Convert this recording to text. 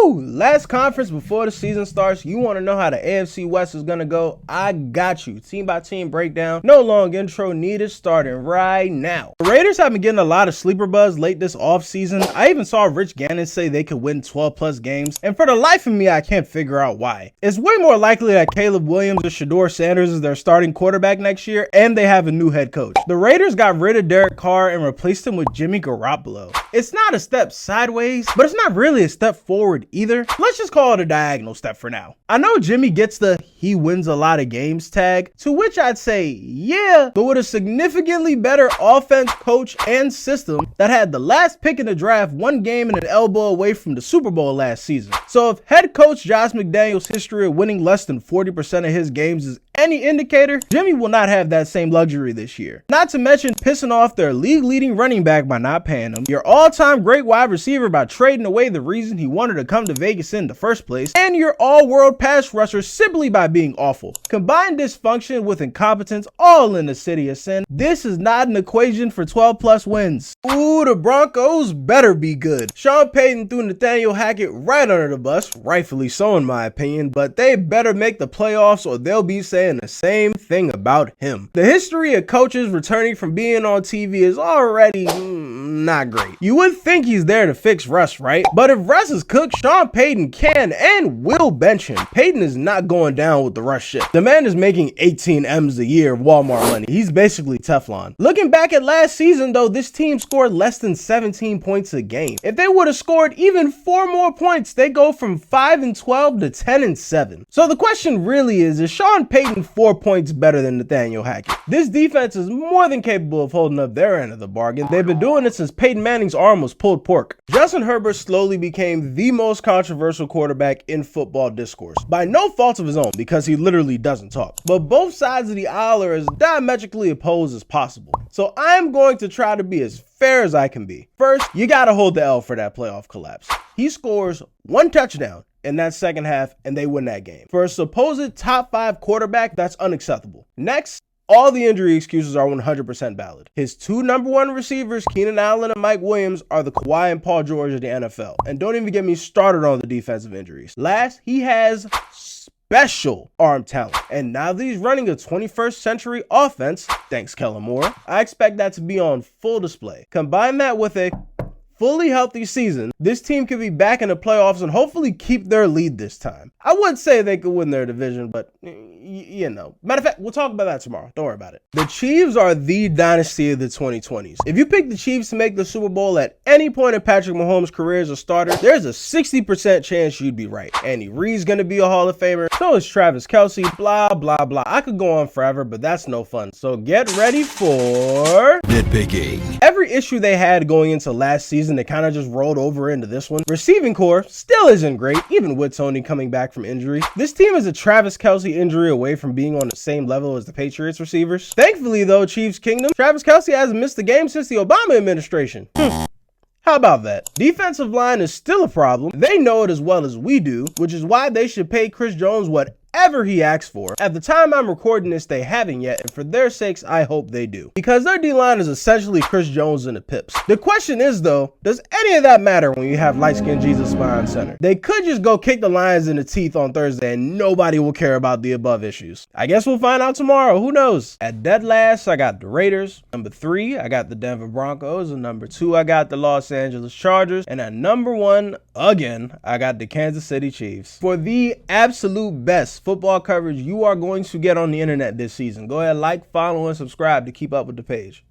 Woo! Last conference before the season starts. You want to know how the AFC West is going to go? I got you. Team by team breakdown. No long intro needed. Starting right now. The Raiders have been getting a lot of sleeper buzz late this offseason. I even saw Rich Gannon say they could win 12 plus games. And for the life of me, I can't figure out why. It's way more likely that Caleb Williams or Shador Sanders is their starting quarterback next year, and they have a new head coach. The Raiders got rid of Derek Carr and replaced him with Jimmy Garoppolo. It's not a step sideways, but it's not really a step forward either. Let's just call it a diagonal step for now. I know Jimmy gets the he wins a lot of games tag, to which I'd say yeah, but with a significantly better offense, coach, and system that had the last pick in the draft one game and an elbow away from the Super Bowl last season. So if head coach Josh McDaniels' history of winning less than 40% of his games is any indicator, Jimmy will not have that same luxury this year. Not to mention pissing off their league-leading running back by not paying him, your all-time great wide receiver by trading away the reason he wanted to come to Vegas in the first place, and your all-world pass rusher simply by being awful. Combine dysfunction with incompetence all in the city of sin. This is not an equation for 12 plus wins. Ooh, the Broncos better be good. Sean Payton threw Nathaniel Hackett right under the bus, rightfully so in my opinion, but they better make the playoffs or they'll be saying the same thing about him. The history of coaches returning from being on TV is already not great. You would think he's there to fix Russ, right? But if Russ is cooked, Sean Payton can and will bench him. Payton is not going down with the Russ shit. The man is making 18 M's a year of Walmart money. He's basically Teflon. Looking back at last season though, this team scored less than 17 points a game. If they would have scored even 4 more points, they go from 5-12 to 10-7. So the question really is Sean Payton 4 points better than Nathaniel Hackett? This defense is more than capable of holding up their end of the bargain. They've been doing it since Peyton Manning's arm was pulled pork. Justin Herbert slowly became the most controversial quarterback in football discourse. By no fault of his own, because he literally doesn't talk. But both sides of the aisle are as diametrically opposed as possible. So I'm going to try to be as fair as I can be. First, you gotta hold the L for that playoff collapse. He scores 1 touchdown in that second half and they win that game. For a supposed top 5 quarterback, that's unacceptable. Next, all the injury excuses are 100% valid. His 2 number 1 receivers, Keenan Allen and Mike Williams, are the Kawhi and Paul George of the NFL. And don't even get me started on the defensive injuries. Last, he has special arm talent. And now that he's running a 21st century offense, thanks Kellen Moore, I expect that to be on full display. Combine that with a fully healthy season, this team could be back in the playoffs and hopefully keep their lead this time. I would say they could win their division, but you know. Matter of fact, we'll talk about that tomorrow. Don't worry about it. The Chiefs are the dynasty of the 2020s. If you pick the Chiefs to make the Super Bowl at any point in Patrick Mahomes' career as a starter, there's a 60% chance you'd be right. Andy Reid's gonna be a Hall of Famer. So is Travis Kelce, blah, blah, blah. I could go on forever, but that's no fun. So get ready for nitpicking. Every issue they had going into last season, they kind of just rolled over into this one. Receiving core still isn't great, even with Tony coming back from injury. This team is a Travis Kelce injury away from being on the same level as the Patriots receivers. Thankfully though, Chiefs Kingdom, Travis Kelce hasn't missed a game since the Obama administration. How about that? Defensive line is still a problem. They know it as well as we do, which is why they should pay Chris Jones whatever he asks for. At the time I'm recording this, they haven't yet, and for their sakes, I hope they do. Because their D-line is essentially Chris Jones and the Pips. The question is though, does any of that matter when you have light-skinned Jesus behind center? They could just go kick the Lions in the teeth on Thursday and nobody will care about the above issues. I guess we'll find out tomorrow, who knows? At dead last, I got the Raiders. Number 3, I got the Denver Broncos. And number 2, I got the Los Angeles Chargers. And at number 1, again, I got the Kansas City Chiefs. For the absolute best football coverage you are going to get on the internet this season, go ahead, like, follow, and subscribe to keep up with the page.